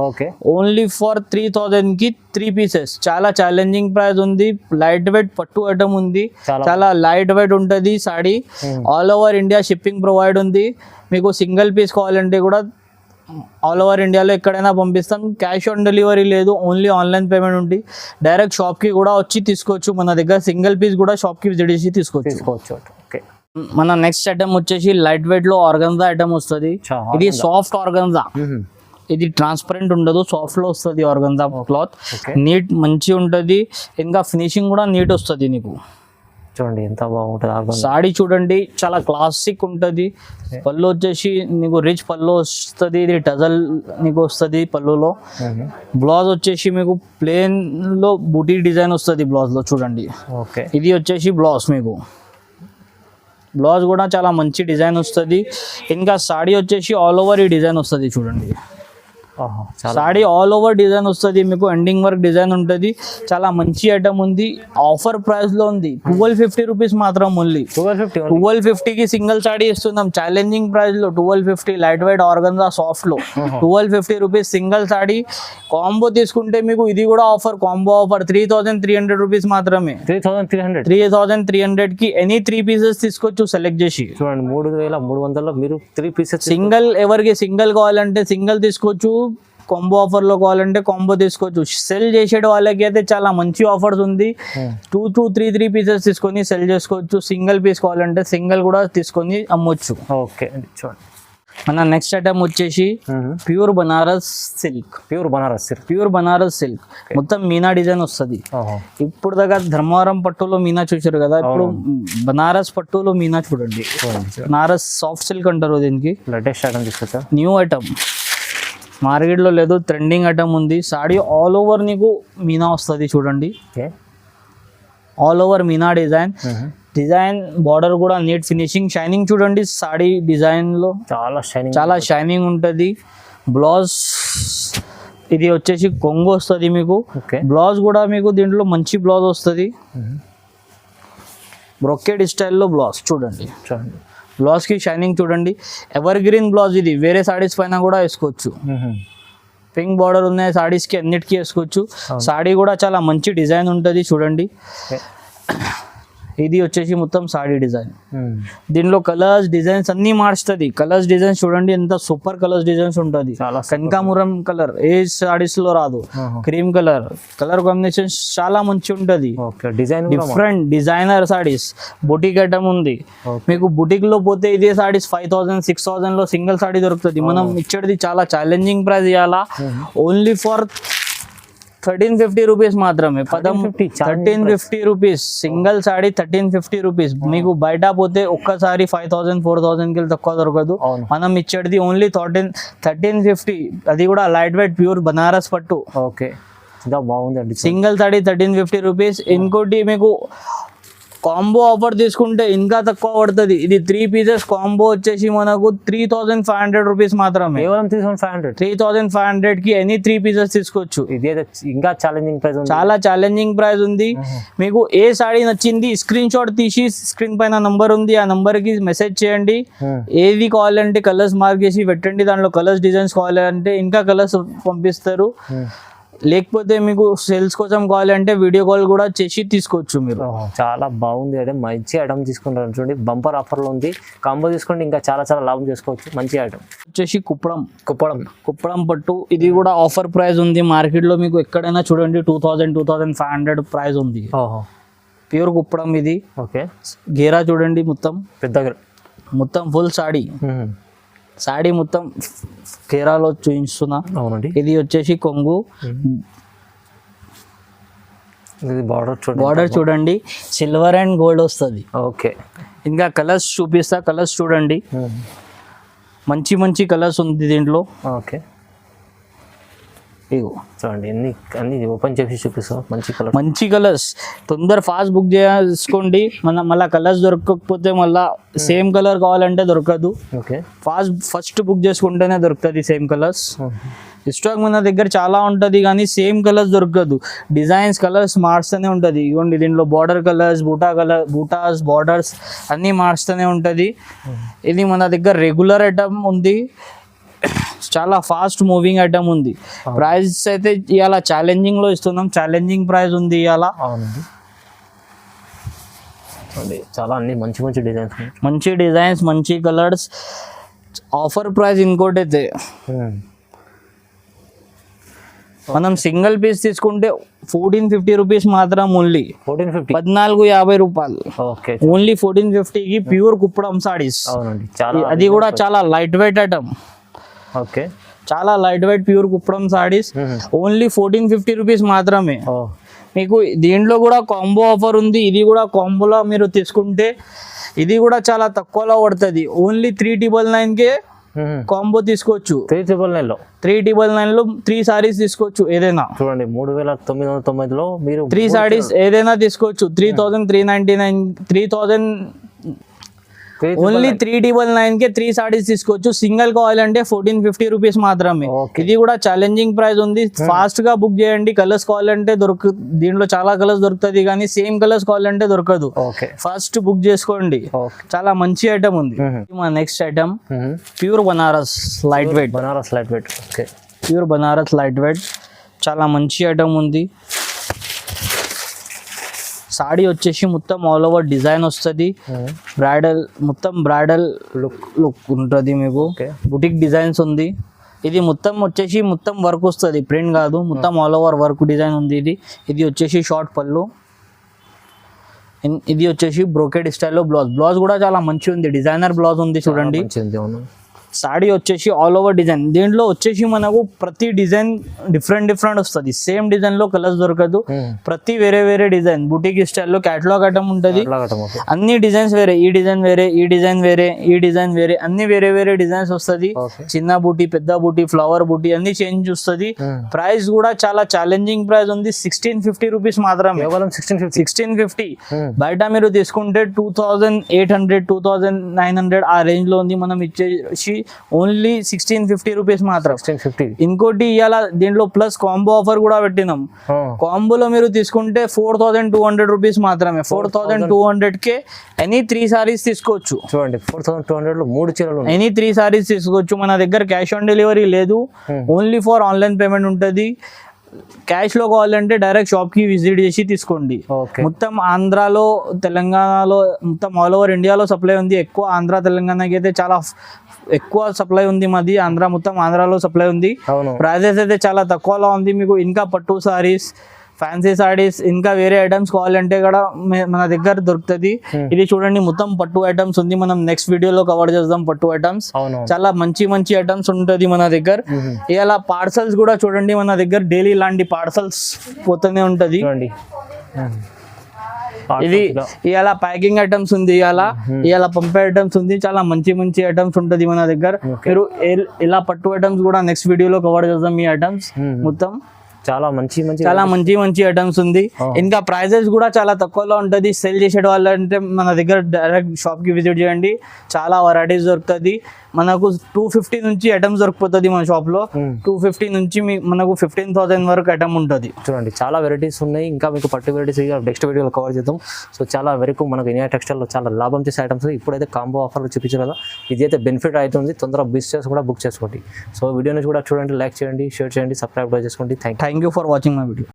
ఓన్లీ ఫర్ 3000కి 3 పీసెస్. చాలా ఛాలెంజింగ్ ప్రైస్ ఉంది. లైట్ వెయిట్ పట్టు ఐటమ్ ఉంది, చాలా లైట్ వెయిట్ ఉంటుంది sari. All over India shipping provide ఉంది. మీకు సింగిల్ పీస్ కావాలంటే కూడా ఆల్ ఓవర్ ఇండియాలో ఎక్కడైనా పంపిస్తాం. క్యాష్ ఆన్ డెలివరీ లేదు, ఓన్లీ ఆన్లైన్ పేమెంట్ ఉంది. డైరెక్ట్ షాప్కి కూడా వచ్చి తీసుకోవచ్చు. మన దగ్గర సింగిల్ పీస్ కూడా షాప్కి విజిట్ చేసి తీసుకోవచ్చు. ఓకే, మన నెక్స్ట్ ఐటమ్ వచ్చేసి లైట్ వెయిట్ లో ఆర్గన్జా ఐటమ్ వస్తుంది. ఇది సాఫ్ట్ ఆర్గన్జా, ఇది ట్రాన్స్పరెంట్ ఉండదు, సాఫ్ట్ లో వస్తుంది ఆర్గన్జా క్లాత్. నీట్ మంచి ఉంటుంది, ఇంకా ఫినిషింగ్ కూడా నీట్ వస్తుంది. నీకు చూడండి ఎంత బాగుంటుంది సాడీ చూడండి, చాలా క్లాసిక్ ఉంటుంది. పళ్ళు వచ్చేసి నీకు రిచ్ పళ్ళు వస్తుంది, ఇది టజల్ నీకు వస్తుంది పళ్ళులో. బ్లౌజ్ వచ్చేసి మీకు ప్లేన్ లో బూటీ డిజైన్ వస్తుంది బ్లౌజ్ లో చూడండి. ఓకే, ఇది వచ్చేసి బ్లౌజ్ మీకు. బ్లౌజ్ కూడా చాలా మంచి డిజైన్ వస్తుంది. ఇంకా సాడీ వచ్చేసి ఆల్ ఓవర్ ఈ డిజైన్ వస్తుంది చూడండి. సాడీ ఆల్ ఓవర్ డిజైన్ వస్తుంది మీకు, ఎండింగ్ వర్క్ డిజైన్ ఉంటుంది. చాలా మంచి ఐటమ్ ఉంది. ఆఫర్ ప్రైస్ లో ఉంది, 1250 రూపీస్ మాత్రం ఓన్లీ. 1250కి సింగిల్ సాడీ ఇస్తున్నాం ఛాలెంజింగ్ ప్రైస్ లో. 1250 లైట్ వెయిట్ ఆర్గన్జా సాఫ్ట్ లో 1250 రూపీస్ సింగిల్ సాడీ. కాంబో తీసుకుంటే మీకు ఇది కూడా ఆఫర్, కాంబో ఆఫర్ 3300 రూపీస్ మాత్రమే. 3300కి ఎనీ 3 పీసెస్ తీసుకోవచ్చు సెలెక్ట్ చేసి. చూడండి 3300లో మీరు 3 పీసెస్. సింగిల్ ఎవరికి సింగిల్ కావాలంటే సింగిల్ తీసుకోవచ్చు, కాంబో ఆఫర్ లో కావాలంటే కాంబో తీసుకోవచ్చు. సెల్ చేసే వాళ్ళకి అయితే చాలా మంచి ఆఫర్స్ ఉంది. 2 to 3 పీసెస్ తీసుకొని సెల్ చేసుకోవచ్చు. సింగిల్ పీస్ కావాలంటే సింగిల్ కూడా తీసుకొని అమ్మొచ్చు. ఓకే, చూడండి మన నెక్స్ట్ ఐటమ్ వచ్చేసి pure Banaras silk. Pure Banaras silk మొత్తం మీనా డిజైన్ వస్తుంది. ఇప్పుడు దగ్గర ధర్మవరం పట్టులో మీనా చూసారు కదా, ఇప్పుడు బనారస్ పట్టులో మీనా చూడండి. బనారస్ సాఫ్ట్ సిల్క్ అంటారు దీనికి. లేటెస్ట్ ఐటమ్ తీసుకొచ్చా, న్యూ ఐటమ్, మార్కెట్లో లేదు, ట్రెండింగ్ ఐటమ్ ఉంది. సాడీ ఆల్ ఓవర్ నీకు మీనా వస్తుంది చూడండి. All over Meena design border కూడా నీట్ ఫినిషింగ్, షైనింగ్ చూడండి. సాడీ డిజైన్ లో చాలా షైనింగ్ ఉంటుంది. బ్లౌజ్ ఇది వచ్చేసి కొంగు వస్తుంది మీకు. బ్లౌజ్ కూడా మీకు దీంట్లో మంచి బ్లౌజ్ వస్తుంది, బ్రొకెడ్ స్టైల్లో బ్లౌజ్ చూడండి. బ్లౌజ్ కి షైనింగ్ చూడండి. ఎవర్ గ్రీన్ బ్లౌజ్ ఇది, వేరే సాడీస్ పైన కూడా వేసుకోవచ్చు. పింక్ బార్డర్ ఉన్నాయి సాడీస్ కి, అన్నిటికీ వేసుకోవచ్చు. సాడీ కూడా చాలా మంచి డిజైన్ ఉంటుంది చూడండి. ఇది వచ్చేసి మొత్తం సాడీ డిజైన్. దీనిలో కలర్స్ డిజైన్స్ అన్ని మార్చుతుంది. కలర్స్ డిజైన్స్ చూడండి ఎంత సూపర్ కలర్స్ డిజైన్స్ ఉంటుంది. కనకామురం కలర్ ఏ సాడీస్ లో రాదు, క్రీమ్ కలర్ కాంబినేషన్ చాలా మంచి ఉంటది. డిఫరెంట్ డిజైనర్ సాడీస్, బుటిక్ ఐటమ్ ఉంది మీకు. బుటిక్ లో పోతే ఇదే సాడీస్ 5000 6000 లో సింగిల్ సాడీ దొరుకుతుంది. మనం ఇచ్చేది చాలా ఛాలెంజింగ్ ప్రైస్ ఇవ్వాలా, ఓన్లీ ఫర్ 1350 రూపీస్ మాత్రమే. 1350 రూపీస్ సింగిల్ సాడీ 1350 రూపీస్. మీకు బయట పోతే ఒక్కసారి 5000 4000 కి తక్కువ దొరకదు. మనం ఇచ్చేది ఓన్లీ 1350, అది కూడా లైట్ వెయిట్ ప్యూర్ బనారస్ పట్టు. ఓకే, ఇంకా బాగుందండి. Single saree 1350 rupees. ఇంకోటి మీకు కాంబో ఆఫర్ తీసుకుంటే ఇంకా తక్కువ పడుతుంది. ఇది 3 పీసెస్ కాంబో వచ్చేసి మనకు 3500 రూపీస్ మాత్రమే. కేవలం 3500 కి ఎనీ 3 పీసెస్ తీసుకోవచ్చు. ఇది ఇంకా ఛాలెంజింగ్ ప్రైస్, చాలా ఛాలెంజింగ్ ప్రైస్ ఉంది. మీకు ఏ సాడీ నచ్చింది స్క్రీన్ షాట్ తీసి స్క్రీన్ పైన నంబర్ ఉంది, ఆ నంబర్ కి మెసేజ్ చేయండి. ఏది కావాలంటే కలర్స్ మార్క్ చేసి పెట్టండి, దాంట్లో కలర్స్ డిజైన్స్ కావాలంటే ఇంకా కలర్స్ పంపిస్తారు. లేకపోతే మీకు సేల్స్ కోసం కావాలంటే వీడియో కాల్ కూడా చేసి తీసుకోవచ్చు మీరు. చాలా బాగుంది. అంటే మంచి ఐటమ్ తీసుకుంటారు చూడండి, బంపర్ ఆఫర్లో ఉంది. కాంబో తీసుకోండి, ఇంకా చాలా చాలా లాభం చేసుకోవచ్చు. మంచి ఐటమ్ వచ్చేసి కుప్పడం పట్టు. ఇది కూడా ఆఫర్ ప్రైస్ ఉంది. మార్కెట్ లో మీకు ఎక్కడైనా చూడండి 2500 ప్రైస్ ఉంది. ప్యూర్ కుప్పడం ఇది. ఓకే, గేరా చూడండి, మొత్తం ఫుల్ సాడీ మొత్తం కేరాలో చూపిస్తున్నా. అవునండి. ఇది వచ్చేసి కొంగు. బార్డర్ చూడండి, సిల్వర్ అండ్ గోల్డ్ వస్తుంది. ఓకే, ఇంకా కలర్స్ చూపిస్తా. కలర్స్ చూడండి, మంచి కలర్స్ ఉంది దీంట్లో. ఓకే, ఇగో చూడండి, అన్ని ఓపెన్ చేసి చూపిస్తాం. మంచి కలర్స్. తొందర ఫాస్ట్ బుక్ చేసుకోండి. మళ్ళీ కలర్స్ దొరకకపోతే మళ్ళీ సేమ్ కలర్ కావాలంటే దొరకదు. ఓకే, ఫస్ట్ బుక్ చేసుకుంటేనే దొరుకుతుంది సేమ్ కలర్స్. స్టాక్ మన దగ్గర చాలా ఉంటుంది కానీ సేమ్ కలర్స్ దొరకదు. డిజైన్స్ కలర్స్ మార్చుతూనే ఉంటుంది. ఇవ్వండి, దీంట్లో బార్డర్ కలర్స్, బూటాస్ బార్డర్స్ అన్నీ మార్చుతూనే ఉంటుంది. ఇది మన దగ్గర రెగ్యులర్ ఐటమ్ ఉంది, చాలా ఫాస్ట్ మూవింగ్ ఐటమ్ ఉంది. ప్రైస్ అయితే ఇవాళ ఛాలెంజింగ్ లో ఇస్తున్నాం. ఛాలెంజింగ్ ప్రైస్ ఉంది ఇవాళ. చాలా అన్ని మంచి డిజైన్స్, మంచి కలర్స్. ఆఫర్ ప్రైస్ ఇంకోటి అయితే మనం సింగిల్ పీస్ తీసుకుంటే 1450 రూపీస్ మాత్రం. ఓన్లీ 1450 రూపాయలు. ఓన్లీ 1450కి ప్యూర్ కుప్పడం సాడీస్. అది కూడా చాలా లైట్ వెయిట్ ఐటమ్. ఓకే, చాలా light weight pure Kuppadam saris. Only 1450 rupees మాత్రమే. మీకు దీంట్లో కూడా కాంబో ఆఫర్ ఉంది. ఇది కూడా కాంబోలో మీరు తీసుకుంటే ఇది కూడా చాలా తక్కువలో పడుతుంది. ఓన్లీ 399కే కాంబో తీసుకోవచ్చు. 399లో 3 సారీస్ తీసుకోవచ్చు ఏదైనా. చూడండి, 3990లో మీరు 3 సారీస్ ఏదైనా తీసుకోవచ్చు. 3399 ఓన్లీ 399కే 3 సారీస్ తీసుకోవచ్చు. సింగిల్ కావాలంటే 1450 రూపీస్ మాత్రమే. ఇది కూడా ఛాలెంజింగ్ ప్రైస్ ఉంది. ఫాస్ట్ గా బుక్ చేయండి. కలర్స్ కావాలంటే దీంట్లో చాలా కలర్స్ దొరుకుతుంది కానీ సేమ్ కలర్స్ కావాలంటే దొరకదు. ఫస్ట్ బుక్ చేసుకోండి. చాలా మంచి ఐటమ్ ఉంది. మా next item pure Banaras light weight. Pure Banaras light weight చాలా మంచి ఐటమ్ ఉంది. సాడీ వచ్చేసి మొత్తం ఆల్ ఓవర్ డిజైన్ వస్తుంది. బ్రైడల్ లుక్ ఉంటుంది. మీకు బుటిక్ డిజైన్స్ ఉంది. ఇది మొత్తం వచ్చేసి వర్క్ వస్తుంది, ప్రింట్ కాదు. మొత్తం ఆల్ ఓవర్ వర్క్ డిజైన్ ఉంది. ఇది వచ్చేసి షార్ట్ పళ్ళు. ఇది వచ్చేసి బ్రోకెడ్ స్టైల్లో బ్లౌజ్ కూడా చాలా మంచి ఉంది. డిజైనర్ బ్లౌజ్ ఉంది చూడండి. సాడీ వచ్చేసి ఆల్ ఓవర్ డిజైన్. దీంట్లో వచ్చేసి మనకు ప్రతి డిజైన్ డిఫరెంట్ వస్తుంది. సేమ్ డిజైన్ లో కలర్స్ దొరకదు. ప్రతి వేరే డిజైన్ బుటిక్ స్టైల్లో క్యాటలాగ్ ఐటమ్ ఉంటుంది. అన్ని డిజైన్స్ వేరే, ఈ డిజైన్ వేరే, ఈ డిజైన్ వేరే, ఈ డిజైన్ వేరే, అన్ని వేరే డిజైన్స్ వస్తుంది. చిన్న బూటీ, పెద్ద బూటీ, ఫ్లవర్ బూటీ అన్ని చేంజ్ వస్తుంది. ప్రైస్ కూడా చాలా ఛాలెంజింగ్ ప్రైస్ ఉంది. 1650 రూపీస్ మాత్రమే. 1650. బయట మీరు తీసుకుంటే 2800 2900 ఆ రేంజ్ లో ఉంది. మనం ఇచ్చేసి ఓన్లీ 1650 రూపీస్ మాత్రం. ఇంకోటి ఇవాళ దీంట్లో ప్లస్ కాంబో ఆఫర్ కూడా పెట్టినాం. కాంబోలో మీరు తీసుకుంటే 4200 రూపీస్ మాత్రమే. 4200కే ఎనీ 3 సారీస్ తీసుకోవచ్చు. చూడండి, 4200లో 3 చీరలు, ఎనీ 3 సారీస్ తీసుకోవచ్చు. మన దగ్గర క్యాష్ ఆన్ డెలివరీ లేదు. ఓన్లీ ఫర్ ఆన్లైన్ పేమెంట్ ఉంటుంది. క్యాష్ లో కావాలంటే డైరెక్ట్ షాప్ కి విజిట్ చేసి తీసుకోండి. మొత్తం ఆంధ్రాలో, తెలంగాణలో, మొత్తం ఆల్ ఓవర్ ఇండియాలో సప్లై ఉంది. ఎక్కువ ఆంధ్ర తెలంగాణకి అయితే చాలా ఎక్కువ సప్లై ఉంది. మాది మొత్తం ఆంధ్రాలో సప్లై ఉంది. ప్రైజెస్ అయితే చాలా తక్కువలో ఉంది. మీకు ఇంకా పట్టు సారీస్, ఫ్యాన్సీ సారీస్ ఇంకా వేరే ఐటమ్స్ కావాలంటే కూడా మన దగ్గర దొరుకుతుంది. ఇది చూడండి మొత్తం పట్టు ఐటమ్స్ ఉంది. మనం నెక్స్ట్ వీడియోలో కవర్ చేద్దాం పట్టు ఐటమ్స్. అవును. చాలా మంచి మంచి ఐటమ్స్ ఉంటుంది మన దగ్గర. ఇలా పార్సల్స్ కూడా చూడండి మన దగ్గర డైలీ ఇలాంటి పార్సల్స్ పోతూనే ఉంటది. చూడండి ఇది ఇలా ప్యాకింగ్ ఐటమ్స్ ఉంది, ఇలా పంపే ఐటమ్స్ ఉంది. చాలా మంచి మంచి ఐటమ్స్ ఉంటది మన దగ్గర. మీరు ఇలా పట్టు ఐటమ్స్ కూడా నెక్స్ట్ వీడియోలో కవర్ చేద్దాం. ఈ ఐటమ్స్ మొత్తం చాలా మంచి మంచి ఐటమ్స్ ఉంది. ఇంకా ప్రైజెస్ కూడా చాలా తక్కువలో ఉంటది. సేల్ చేసే వాళ్ళు అంటే మన దగ్గర డైరెక్ట్ షాప్ కి విజిట్ చేయండి. చాలా వెరైటీస్ దొరుకుతుంది. మనకు 250 నుంచి ఐటమ్స్ దొరికిపోతుంది మన షాప్ లో. 250 నుంచి మనకు 15,000 వరకు ఐటమ్ ఉంటుంది. చూడండి చాలా వెరైటీస్ ఉన్నాయి. ఇంకా మీకు పట్టు వెరైటీస్ నెక్స్ట్ వీడియోలో కవర్ చేద్దాం. సో చాలా వరకు మనకు ఇనియా టెక్స్టైల్ లో చాలా లాభం చేసే ఐటమ్స్ ఇప్పుడైతే కాంబో ఆఫర్ చూపించారు కదా, ఇది అయితే బెనిఫిట్ అవుతుంది. తొందరగా బిజినెస్ కూడా బుక్ చేసుకోండి. సో వీడియోని కూడా చూడండి, లైక్ చేయండి, షేర్ చేయండి, సబ్స్క్రైబ్ చేసుకోండి. Thank you for watching my video.